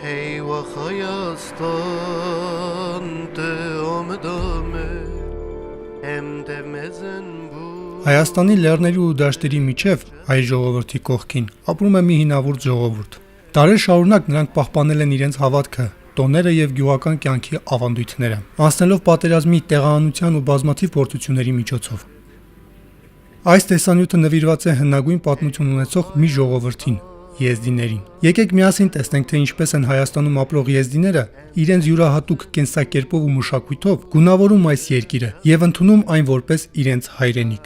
Eyvah Hayastan devam edemer Hem devmezen bu Հայաստանի լեռների ու դաշտերի միջև հայ ժողովրդի կողքին ապրում է մի հինավուրց ժողովուրդ։ Դարեր շարունակ նրանք պահպանել են իրենց հավատքը, տոները եւ գյուղական կյանքի ավանդույթները, անցնելով պատերազմի, տեղահանության ու բազմաթիվ փորձությունների միջոցով։ Այս տեսանյութը նվիրված է հնագույն պատմություն ունեցող մի ժողովրդին, եզդիներին։ Եկեք միասին տեսնենք, թե ինչպես են Հայաստանում ապրող եզդիները իրենց յուրահատուկ կենսակերպով ու մշակույթով գունավորում այս երկիրը եւ ընդունում այն որպես իրենց հայրենիք։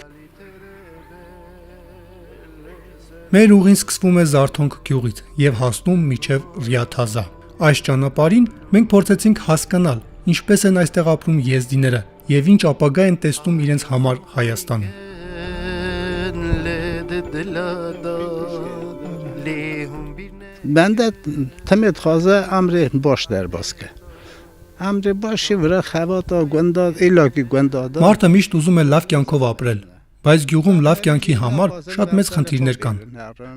Մեր ուղին սկսվում է Զարթոնք գյուղից եւ հասնում մինչև Ռիաթազա։ Այս ճանապարհին մենք փորձեցինք հասկանալ, ինչպես են այստեղ ապրում եզդիները եւ ինչ ապագա են տեսնում իրենց համար Հայաստանում։ Bende temet xaze amri baş der baske. Amri başı vıra xavata gwendad ilaki gwendad. Մարդը միշտ ուզում է լավ կյանքով ապրել, բայց գյուղում լավ կյանքի համար շատ մեծ խնդիրներ կան։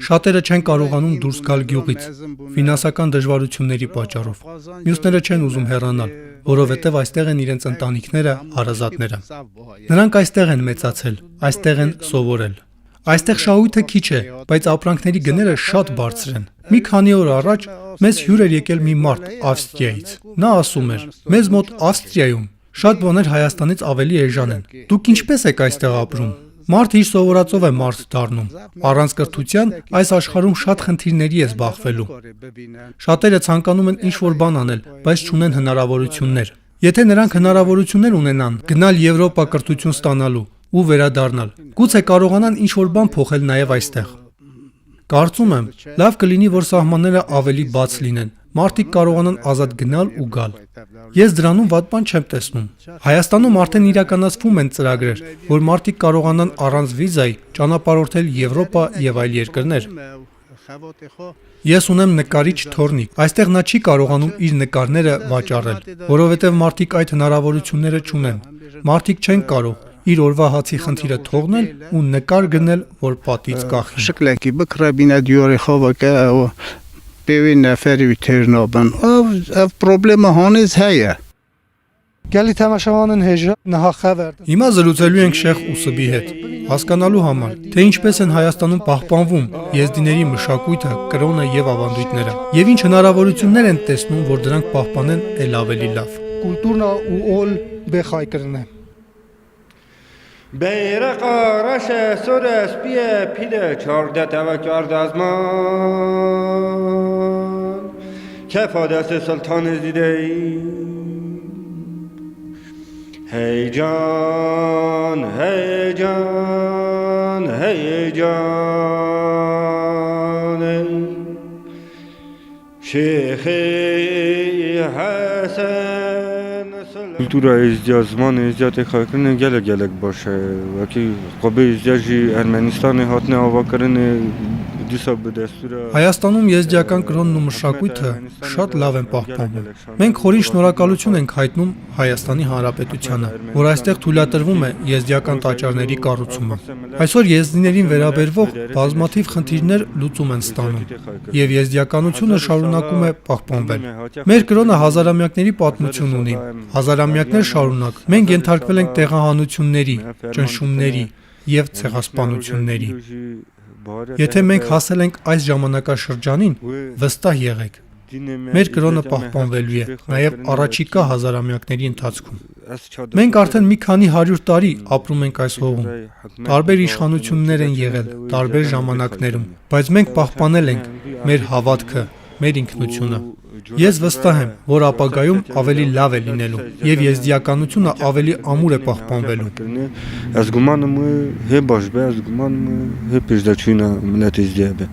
Շատերը չեն կարողանում դուրս գալ գյուղից ֆինանսական դժվարությունների պատճառով։ Մյուսները չեն ուզում հեռանալ, որովհետև այստեղ են իրենց ընտանիքները, հարազատները։ Նրանք այստեղ են մեծացել, այստեղ են սովորել։ Այստեղ շահույթը քիչ է, բայց ապրանքների գները շատ բարձր են։ Մի քանի օր առաջ մեզ հյուր էր եկել մի մարդ Ավստրիայից։ Նա ասում էր. «Մեզ մոտ Ավստրիայում շատ բաներ Հայաստանից ավելի էժան են։ Դուք ինչպես եք այստեղ ապրում»։ Մարդը իր սովորածով է մարդ դառնում։ Առանց կրթության այս աշխարհում շատ խնդիրների է զբաղվելու։ Շատերը ցանկանում են ինչ-որ բան անել, բայց չունեն հնարավորություններ։ Եթե նրանք հնարավորություններ ունենան գնալ Եվրոպա կրթություն ստանալու ու վերադառնալ, գուցե կարողանան ինչ-որ բան փոխել նաև այստեղ։ Կարծում եմ, լավ կլինի, որ սահմանները ավելի բաց լինեն, մարդիկ կարողանան ազատ գնալ ու գալ։ Ես դրանում վատ բան չեմ տեսնում։ Հայաստանում արդեն իրականացվում են ծրագրեր, որ մարդիկ կարողանան առանց վիզայի ճանապարհորդել Եվրոպա եւ այլ երկրներ։ Ես ունեմ նկարիչ թորնիկ։ Այստեղ նա չի կարողանում իր նկարները վաճառել, որովհետև մարդիկ այդ հնարավորությունները չունեն։ Մարդիկ չեն կարող իր օրվա հացի խնդիրը թողնել ու նկար գնել, որ պատից կախի։ Շկլեկի բկրաբինա դյորի խովակը Պեվի նեֆերի վիթերնոբան, ավ պրոբլեմը հանից հայը։ Գալի թամաշաման են հեժա նահախավերդ։ Հիմա զրուցելու ենք Շեխ Ուսուբի հետ, հասկանալու համար, թե ինչպես են Հայաստանում պահպանվում եզդիների մշակույթը, կրոնը եւ ավանդույթները, եւ ինչ հնարավորություններ են տեսնում, որ դրանք պահպանեն ել ավելի լավ։ Կուլտուրնա ու օլ բեխայ կրնե։ Beyrak araşe sores piye pide çarda tevekkar dazman Kefadesi sultan zidey Heyecan, heyecan, heyecan Şeyh-i Hasan Kultura izdiyazman izdiyat ekhaykırını gelek başı. Vaki qabe izdiyajı Ermenistan'ı hatne avakarını դիսաբը դեստուրա Հայաստանում եզդիական կրոնն ու մշակույթը շատ լավ են պահպանվում։ Մենք խորին շնորհակալություն ենք հայտնում Հայաստանի Հանրապետությանը, որ այստեղ թույլատրվում է եզդիական տաճարների կառուցումը։ Այսօր եզդիներին վերաբերվող բազմաթիվ խնդիրներ լուծում են ստանում, եւ եզդիականությունը շարունակում է պահպանվել։ Մեր կրոնը հազարամյակների պատմություն ունի։ Հազարամյակներ շարունակ մենք ենթարկվել ենք տեղահանությունների, ճնշումների եւ ցեղասպանությունների։ Եթե մենք հասել ենք այս ժամանակաշրջանին, վստահ եղեք, մեր կրոնը պահպանվելու է, նաև առաջիկա հազարամյակների ընթացքում։ Մենք արդեն մի քանի 100 տարի ապրում ենք այս հողում։ Տարբեր իշխանություններ են եղել, տարբեր ժամանակներում, բայց մենք պահպանել ենք մեր հավատքը, մեր ինքնությունը։ Ես վստահ եմ, որ ապագայում ավելի լավ է լինելու եւ եզդիականությունը ավելի ամուր է պահպանվելու։ Аз գումանım հե բաշբե, аз գումանım հե պեժդաչույնա մնատ եզդիաբե։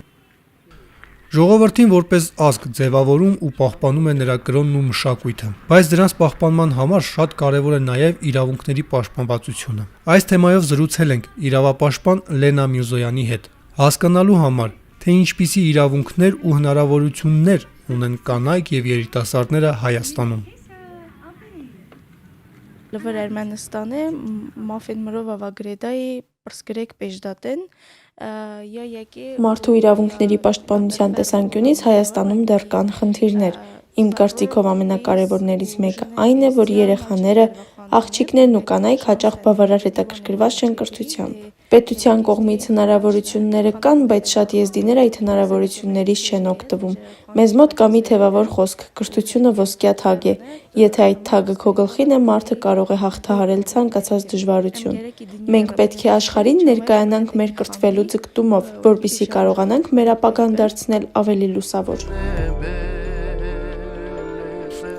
Ժողովրդին որպես ազգ ձևավորում ու պահպանում է նրա կրոնն ու մշակույթը, բայց դրանց պահպանման համար շատ կարևոր է նաև իրավունքների պաշտպանվածությունը։ Այս թեմայով զրուցել ենք իրավապաշտպան Լենա Միրզոյանի հետ, հասկանալու համար, թե ինչպիսի իրավունքներ ու հնարավորություններ ունեն կանայք եւ երիտասարդները Հայաստանում։ Լվեր Ermenistan'ı mafin mrov avagredai պրսկրեք պեժդատեն Մարդու իրավունքների պաշտպանության տեսանկյունից Հայաստանում դեռ կան խնդիրներ։ Իմ կարծիքով ամենակարևորներից մեկը այն է, որ երեխաները, աղջիկներն ու կանայք հաճախ բավարար հետաքրքրված չեն կրթությամբ։ Պետության կողմից հնարավորությունները կան, բայց շատ եզդիներ այդ հնարավորություններից չեն օգտվում։ Մեզ մոտ կա մի թևավոր խոսք՝ կրթությունը ոսկյա թագ է։ Եթե այդ թագը քո գլխին է, մարդը կարող է հաղթահարել ցանկացած դժվարություն։ Մենք պետք է աշխարհին ներկայանանք մեր կրթվելու ձգտումով, որպեսզի կարողանանք մեր ապագան դարձնել ավելի լուսավոր։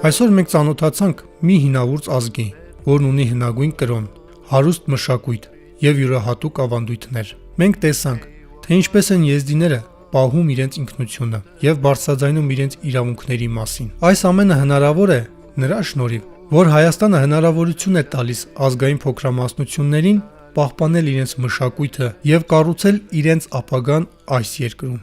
Այսօր մենք ծանոթացանք մի հինավուրց ազգի, որն ունի հնագույն կրոն, հարուստ մշակույթ եւ յուրահատուկ ավանդույթներ։ Մենք տեսանք, թե ինչպես են եզդիները պահում իրենց ինքնությունը եւ բարձրաձայնում իրենց իրավունքների մասին։ Այս ամենը հնարավոր է նրա շնորհիվ, որ Հայաստանը հնարավորություն է տալիս ազգային փոքրամասնություններին պահպանել իրենց մշակույթը եւ կառուցել իրենց ապագան այս երկրում։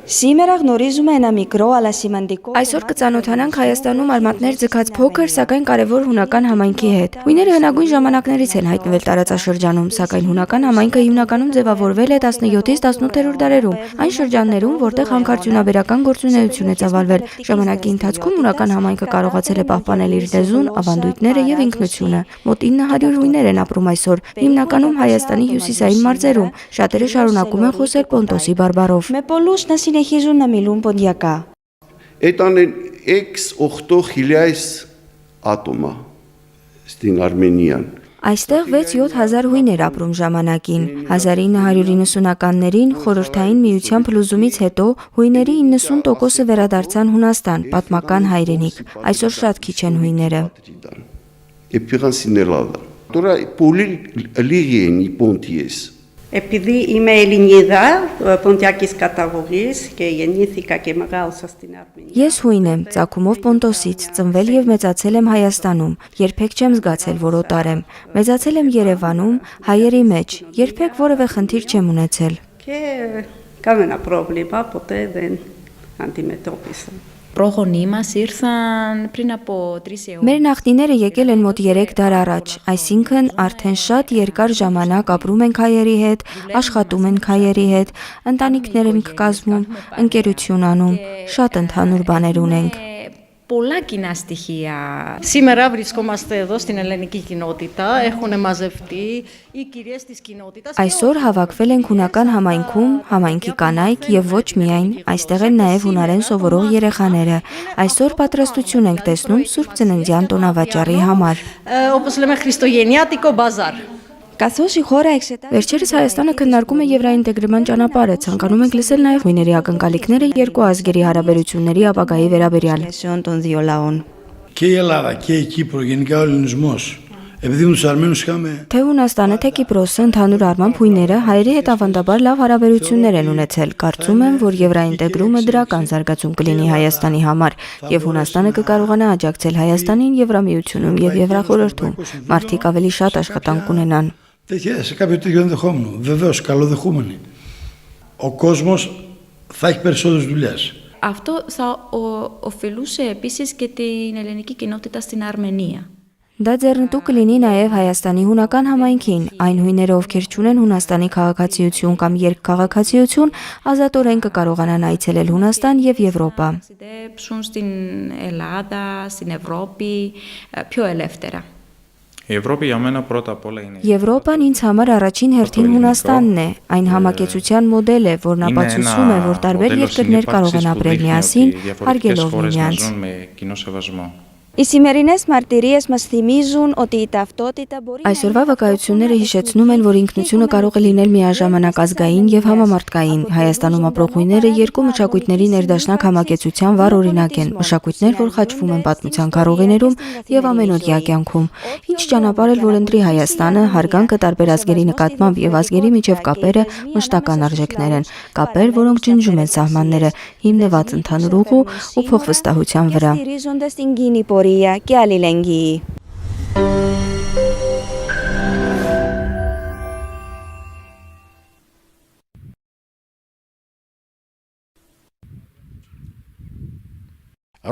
Σήμερα γνωρίζουμε ένα μικρό αλλά σημαντικό. Այսօր կծանոթանանք Հայաստանում արմատներ ձգած փոքր, սակայն կարևոր հունական համայնքի հետ։ Հույները հնագույն ժամանակներից են հայտնվել տարածաշրջանում, սակայն հունական համայնքը հիմնականում ձևավորվել է 17-ից 18-րդ դարերում, այն շրջաններում, որտեղ հանքարդյունաբերական գործունեություն է ծավալվել։ Ժամանակի ընթացքում հունական համայնքը կարողացել է պահպանել իր լեզուն, ավանդույթները եւ ինքնությունը։ Մոտ 900 հույներ են ապրում այսօր, հիմնականում Հայաստանի հյուսիսային մարզերում։ Շատերը շարունակում են խոսել պոնտոսի բարբառով։ Με πολλούς να συνεχίζουν να μιλούν ποντιακά. Ήταν 6-8 άτομα στην Αρμενία. Այստեղ 6-7 հազար հույներ ապրում ժամանակին։ 1990-ականներին խորհրդային միության փլուզումից հետո հույների 90%-ը վերադարձան Հունաստան, պատմական հայրենիք։ Այսօր շատ քիչ են հույները։ Πήγαν στην Ελλάδα. Τώρα πολύ λίγοι είναι οι Πόντιες. Επειδή είμαι Ελληνίδα, ποντιακής καταγωγής και γεννήθηκα και μεγάλωσα στην Αρμενία. Ես հույն եմ, ծագումով Պոնտոսից, ծնվել եւ մեծացել եմ Հայաստանում։ Երբեք չեմ զգացել, որ օտար եմ։ Մեծացել եմ Երևանում, հայերի մեջ։ Երբեք որևէ խնդիր չեմ ունեցել։ Και κανένα πρόβλημα ποτέ δεν αντιμετώπισα. Πρόγονοί μας ήρθαν πριν από 3 αιώνες. Մեր նախնիները եկել են մոտ 3 դար առաջ, այսինքն արդեն շատ երկար ժամանակ ապրում ենք հայերի հետ, աշխատում ենք հայերի հետ, ընտանիքներ ենք կազմում, ընկերություն անում, շատ ընդհանուր բաներ ունենք։ Πολλά κοινά στοιχεία. Σήμερα βρισκόμαστε εδώ στην ελληνική κοινότητα, έχουν μαζευτεί οι κυρίες της κοινότητας. Այսօր հավաքվել ենք հունական համայնքում, համայնքի կանայք եւ ոչ միայն, այստեղ են նաեւ հունարեն սովորող երեխաները։ Այսօր պատրաստություն ենք տեսնում Սուրբ Ծննդյան տոնավաճառի համար։ Όπως λέμε χριστουγεννιάτικο μπαζար. Καθώς η χώρα εξετάζει Վերջերս Հայաստանը քննարկում է եվրայինտեգրման ճանապարհը, ցանկանում ենք լսել նաև հույների ակնկալիքները երկու ազգերի հարաբերությունների ապագայի վերաբերյալ։ των δύο λαών. Και η Ελλάδα και η Κύπρο, γενικά ο ελληνισμός, επειδή με τους Αρμένους είχαμε. Թե Հունաստանը, թե Կիպրոսը ընդհանուր առմամբ հույները հայերի հետ ավանդաբար լավ հարաբերություններ են ունեցել։ Կարծում եմ, որ եվրայինտեգրումը դրական զարգացում կլինի Հայաստանի համար, եւ Հունաստանը կկարողանա աջակցել Հայաստանին Եվրամիությունում եւ Եվրախորհրդում։ Մարդիկ ավելի շատ աշխատանք ունենան։ Σε κάποιο τέτοιο ενδεχόμενο. Βεβαίως, καλοδεχούμενοι. Ο κόσμος θα έχει περισσότερες δουλειές. Αυτό θα ωφελούσε επίσης και την ελληνική κοινότητα στην Αρμενία. Դա ձեռնտու կլինի նաև Հայաստանի հունական համայնքին, այն հույները, ովքեր չունեն Հունաստանի քաղաքացիություն կամ երկքաղաքացիություն, ազատորեն կկարողանան այցելել Հունաստան եւ Եվրոպա։ Ταξιδέψουν στην Ελλάδα, στην Ευρώπη πιο ελεύθερα. Η Ευρώπη για μένα πρώτα απ' όλα είναι. Եվրոպան ինձ համար առաջին հերթին Հունաստանն է, այն համակեցության մոդել է, որն ապացուցում է, որ տարբեր երկրներ կարող են ապրել միասին, հարգելով միմյանց։ Οι σημερινές μαρτυρίες μας θυμίζουν ότι η ταυτότητα μπορεί να Այսօրվա վկայությունները հիշեցնում են, որ ինքնությունը կարող է լինել միաժամանակ ազգային եւ համամարտկային։ Հայաստանում ապրող հույները երկու մշակույթների ներդաշնակ համակեցության վառ օրինակ են, մշակույթներ, որ խաչվում են պատմության քարոզիներում եւ ամենօրյա կյանքում։ Ինչ ճանապարհ էլ որ ընտրի Հայաստանը, հարգանքը տարբեր ազգերի նկատմամբ եւ ազգերի միջև կապերը մշտական արժեքներ են, կապեր, որոնք ջնջում են սահմանները, հիմնված ընդհանուր ուղու ու փոխվստահության վրա։ στηρίζονται στην κοινή πορεία και αλληλεγγύη.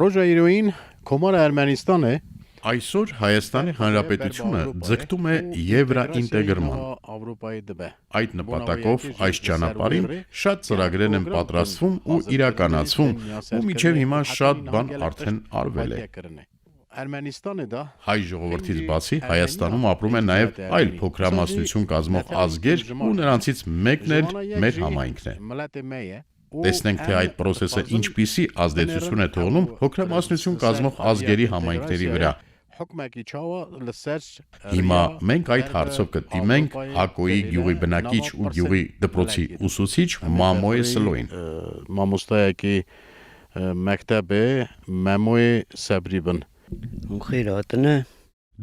Ռոժայիրոին Կոմարը Արմենստան է Այսօր Հայաստանի Հանրապետությունը ձգտում է եվրաինտեգրման։ Այդ նպատակով այս ճանապարհին շատ ծրագրեր են պատրաստվում ու իրականացվում, ու մինչև հիմա շատ բան արդեն արվել է։ Հայ ժողովրդից բացի Հայաստանում ապրում են նաև այլ փոքրամասնություն կազմող ազգեր, ու նրանցից մեկն էլ մեր համայնքն է։ Տեսնենք, թե այդ process-ը ինչպիսի ազդեցություն է թողնում փոքրամասնություն կազմող ազգերի համայնքների վրա։ Հիմա մենք այդ հարցով կդիմենք Հակոյի գյուղի բնակիչ ու գյուղի դպրոցի ուսուցիչ Մամոյ Սլոին։ Մամոստայակի մեկտեբե Մամոյ Սաբրիբն։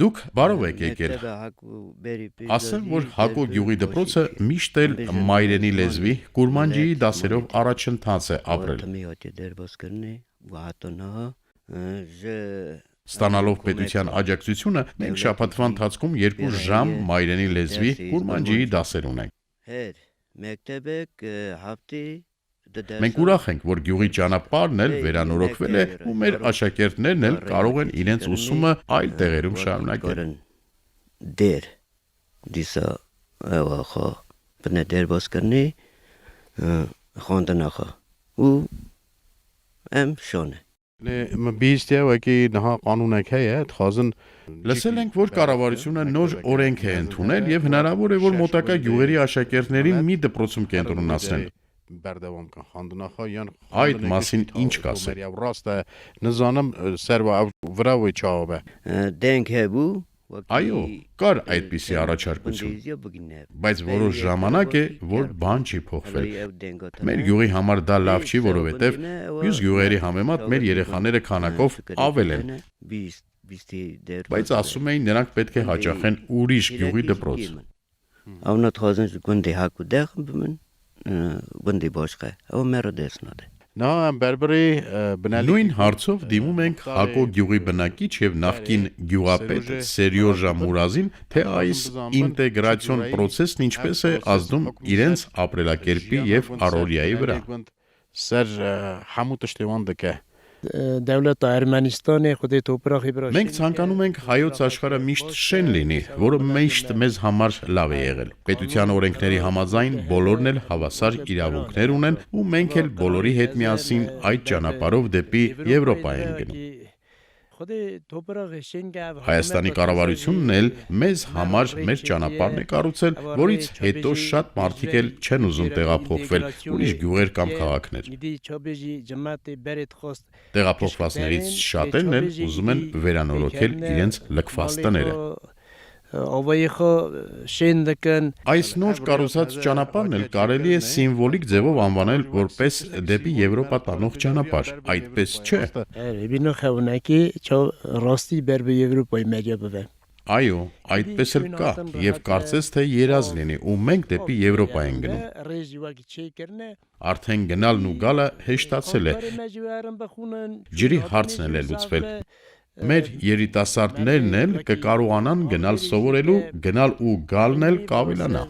Դուք բարով եք եկել։ Ասեմ, որ Հակո գյուղի դպրոցը միշտ էլ մայրենի լեզվի կուրմանջիի դասերով առաջընթաց է ապրել։ Ստանալով պետության աջակցությունը, մենք շաբաթվա ընթացքում 2 ժամ մայրենի լեզվի կուրմանջիի դասեր ունենք։ Մենք ուրախ ենք, որ գյուղի ճանապարհն էլ վերանորոգվել է ու մեր աշակերտներն էլ կարող են իրենց ուսումը այլ տեղերում շարունակել։ Լսել ենք, որ կառավարությունը նոր օրենք է ընդունել եւ հնարավոր է, որ մոտակա գյուղերի աշակերտներին մի դպրոցում կենտրոնացնեն։ Այդ մասին ինչ կասեք։ Այո, կար այդպիսի առաջարկություն, բայց որոշ ժամանակ է, որ բան չի փոխվել։ Մեր գյուղի համար դա լավ չի, որովհետև մյուս գյուղերի համեմատ մեր երեխաները քանակով ավել են։ Բայց ասում էին, նրանք պետք է հաճախեն ուրիշ գյուղի դպրոց։ Նույն հարցով դիմում ենք Հակո գյուղի բնակիչ եւ նախկին գյուղապետ Սերյոժա Մուրազին, թե այս ինտեգրացիոն process-ն ինչպես է ազդում իրենց ապրելակերպի եւ առօրյայի վրա։ Մենք ցանկանում ենք հայոց աշխարհը միշտ շեն լինի, որը միշտ մեզ համար լավ է եղել։ Պետության օրենքների համաձայն բոլորն էլ հավասար իրավունքներ ունեն, ու մենք էլ բոլորի հետ միասին այդ ճանապարհով դեպի Եվրոպա ենք գնում։ Հայաստանի կառավարությունն էլ մեզ համար մեր ճանապարհն է կառուցել, որից հետո շատ մարդիկ էլ չեն ուզում տեղափոխվել ուրիշ գյուղեր կամ քաղաքներ։ Տեղափոխվածներից շատերն էլ ուզում են վերանորոգել իրենց լքված տները։ Այս նոր կառուցած ճանապարհն էլ կարելի է սիմվոլիկ ձևով անվանել որպես դեպի Եվրոպա տանող ճանապարհ, այդպես չէ։ Այո, այդպես էլ կա, եւ կարծես թե երազ լինի, ու մենք դեպի Եվրոպա ենք գնում։ Արդեն գնալն ու գալը հեշտացել է։ Ջրի հարցն էլ է լուծվել։ Մեր երիտասարդներն էլ կկարողանան գնալ սովորելու, գնալ ու գալն էլ կավելանա։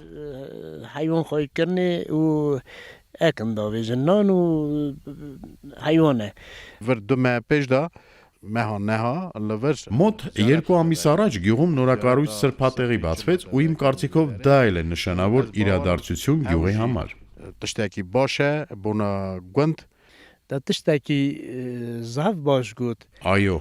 Մոտ 2 ամիս առաջ գյուղում նորակառույց սրբատեղի բացվեց, ու իմ կարծիքով դա էլ է նշանավոր իրադարձություն գյուղի համար։ Այո,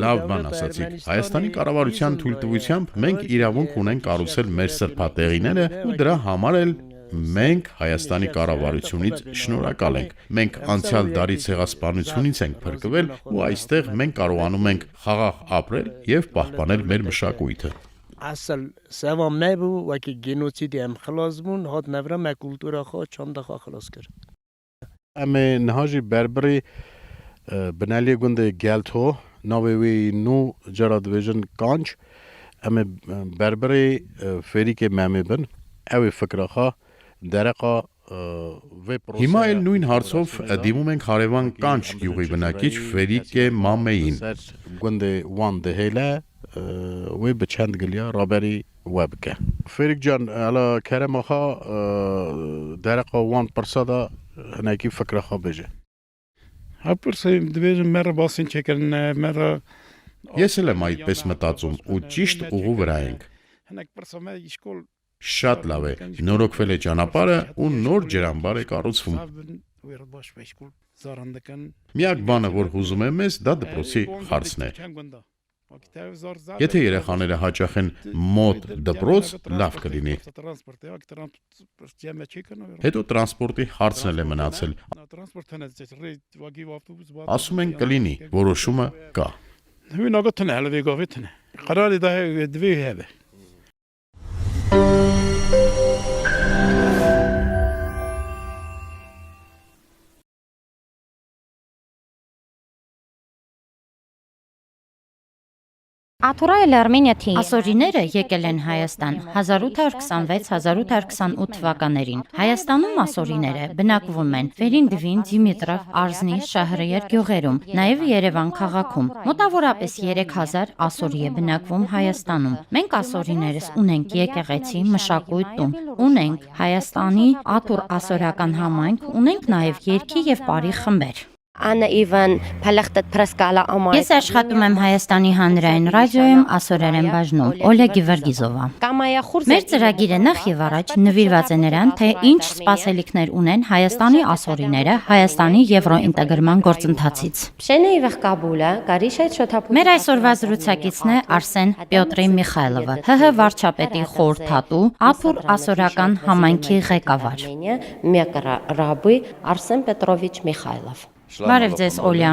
լավ բան ասացիք։ Հայաստանի կառավարության թույլտվությամբ մենք իրավունք ունենք կառուցել մեր սրբատեղիները, ու դրա համար էլ մենք Հայաստանի կառավարությունից շնորհակալ ենք։ Մենք անցյալ դարի ցեղասպանությունից ենք փրկվել, ու այստեղ մենք կարողանում ենք խաղաղ ապրել եւ պահպանել մեր մշակույթը։ Asıl sevam mebu vaki genocidi em xilazbun hat nevra me kultura xo çanda xo xilas kir. Ame nhaji berberi benali gunde gelto navewi nu jarad vision kanch ame berberi ferike memeben evi fikra xo deraqa Հիմա էլ նույն հարցով դիմում ենք հարևան կանչ գյուղի բնակիչ Ֆերիկե Մամեին։ Գունդե վան դեհելա وی بچند گلیا رابری وابکه فریق جان علا کرم آخا درق وان پرسادا هناکی فکر خو بجه ها پرسیم دویژن مرا باسین چکرن مرا Ես էլ եմ այդպես մտածում ու ճիշտ ուղու վրա ենք։ Շատ լավ է, նորոգվել է ճանապարհը ու նոր ջրամբար է կառուցվում։ Միակ բանը, որ հուզում է մեզ, դա դպրոցի հարցն է։ Եթե երեխաները հաճախեն մոտ դպրոց, լավ կլինի։ Հետո տրանսպորտի հարցն էլ է մնացել։ Ասում են կլինի, որոշումը կա։ Ասորիները եկել են Հայաստան 1826-1828 թվականներին։ Հայաստանում ասորիները բնակվում են Վերին, Դիմիտրով, Արզնի, Շահրիեր գյուղերում, նաև Երևան քաղաքում։ Մոտավորապես 3000 ասորի է բնակվում Հայաստանում։ Մենք ասորիներս ունենք եկեղեցի, մշակույթ տուն, ունենք Հայաստանի աթուր ասորական համայնք, ունենք նաև երգի եւ պարի խմբեր։ Ես աշխատում եմ Հայաստանի հանրային ռադիոյում ասորերեն բաժնում, Օլյա Գիվերգիզովա։ Մեր ծրագիրը նախ եւ առաջ նվիրված է նրան, թե ինչ սպասելիքներ ունեն Հայաստանի ասորիները Հայաստանի եվրոինտեգրման գործընթացից։ Մեր այսօրվա զրուցակիցն է Արսեն Պյոտրի Միխայլովը, ՀՀ վարչապետի խորհրդատու, աթուր ասորական համայնքի ղեկավար։ Բարև ձեզ, Օլյա։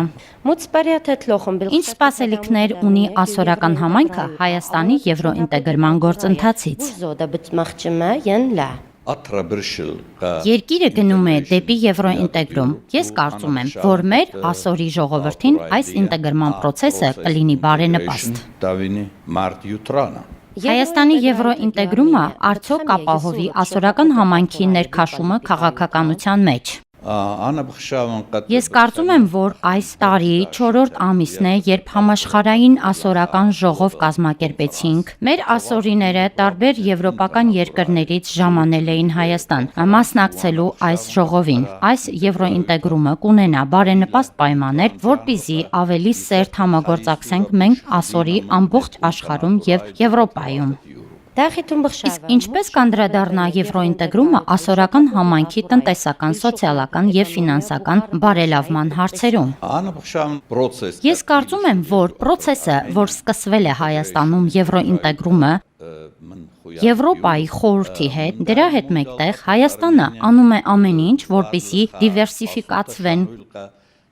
Ինչ սպասելիքներ ունի ասորական համայնքը Հայաստանի եվրոինտեգրման գործընթացից։ Երկիրը գնում է դեպի եվրոինտեգրում։ Ես կարծում եմ, որ մեր ասորի ժողովրդին այս ինտեգրման process-ը կլինի բարենպաստ։ Հայաստանի եվրոինտեգրումը արդյոք կապահովի ասորական համայնքի ներքաշումը քաղաքականության մեջ։ Ես կարծում եմ, որ այս տարի 4-րդ ամիսն է, երբ համաշխարհային ասորական ժողով կազմակերպեցինք։ Մեր ասորիները տարբեր եվրոպական երկրներից ժամանել էին Հայաստան, մասնակցելու այս ժողովին։ Այս եվրոինտեգրումը կունենա բարենպաստ պայմաններ, որպեսզի ավելի սերտ համագործակցենք մենք ասորի ամբողջ աշխարհում եւ Եվրոպայում։ Իսկ ինչպես կանդրադառնա եվրոինտեգրումը ասորական համայնքի տնտեսական, սոցիալական եւ ֆինանսական բարելավման հարցերում։ Ես կարծում եմ, որ process-ը, որ սկսվել է Հայաստանում եվրոինտեգրումը Եվրոպայի խորհրդի հետ, դրա հետ մեկտեղ Հայաստանը անում է ամեն ինչ, որպեսզի դիվերսիֆիկացվեն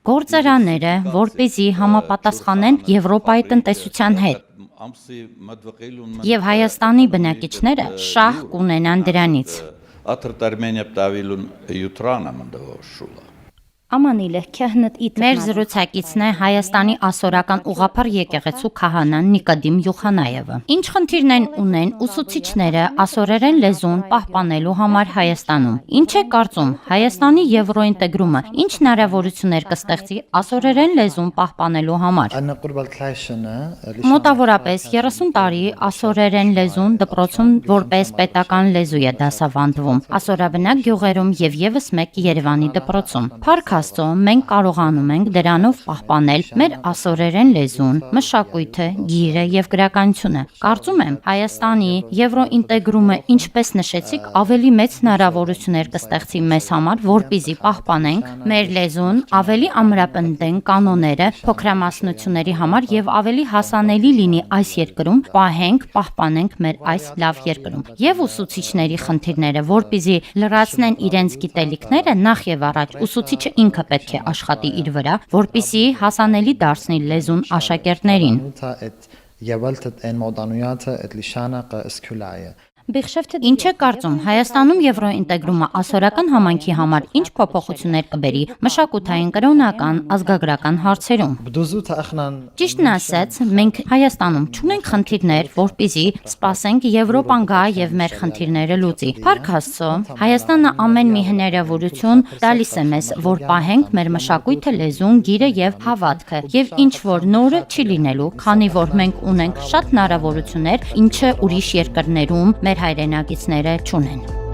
գործարանները, որպեսզի համապատասխանեն Եվրոպայի տնտեսության հետ։ Եվ Հայաստանի բնակիչները շահ կունենան դրանից։ Մեր զրուցակիցն է Հայաստանի ասորական ուղղափառ եկեղեցու քահանան Նիկոդիմ Յուխանայևը։ Ինչ խնդիրներ ունեն ուսուցիչները ասորերեն լեզուն պահպանելու համար Հայաստանում։ Ինչ է կարծում Հայաստանի եվրոինտեգրումը ինչ հնարավորություններ կստեղծի ասորերեն լեզուն պահպանելու համար։ Մոտավորապես 30 տարի ասորերեն լեզուն դպրոցում որպես պետական լեզու է դասավանդվում ասորաբնակ գյուղերում եւ եւս մեկ Երևանի դպրոցում։ Աստծո, մենք կարողանում ենք դրանով պահպանել մեր ասորերեն լեզուն, մշակույթը, գիրը եւ գրականությունը։ Կարծում եմ, Հայաստանի եվրոինտեգրումը, ինչպես նշեցիք, ավելի մեծ հնարավորություններ կստեղծի մեզ համար, որպեսզի պահպանենք մեր լեզուն, ավելի ամրապնդենք կանոնները փոքրամասնությունների համար եւ ավելի հասանելի լինի այս երկրում, պահպանենք մեր այս լավ երկրում։ Եվ ուսուցիչների խնդիրները, որպեսզի լրացնեն իրենց գիտելիքները, նախ եւ առաջ ուսուցիչը ինքը պետք է աշխատի իր վրա, որպեսզի հասանելի դարձնի լեզուն աշակերտներին։ Ինչ է կարծում Հայաստանում եվրոինտեգրումը ասորական համայնքի համար ինչ փոփոխություններ կբերի մշակութային, կրոնական, ազգագրական հարցերում։ Ճիշտն ասած, մենք Հայաստանում չունենք խնդիրներ, որպեսզի սպասենք Եվրոպան գա եւ մեր խնդիրները լուծի։ Փառք Աստծո, Հայաստանը ամեն մի հնարավորություն տալիս է մեզ, որ պահենք մեր մշակույթը, լեզուն, գիրը եւ հավատքը, եւ ինչ որ նորը չի լինելու, քանի որ մենք ունենք շատ հնարավորություններ, ինչը ուրիշ երկրներում հայրենակիցները չունեն։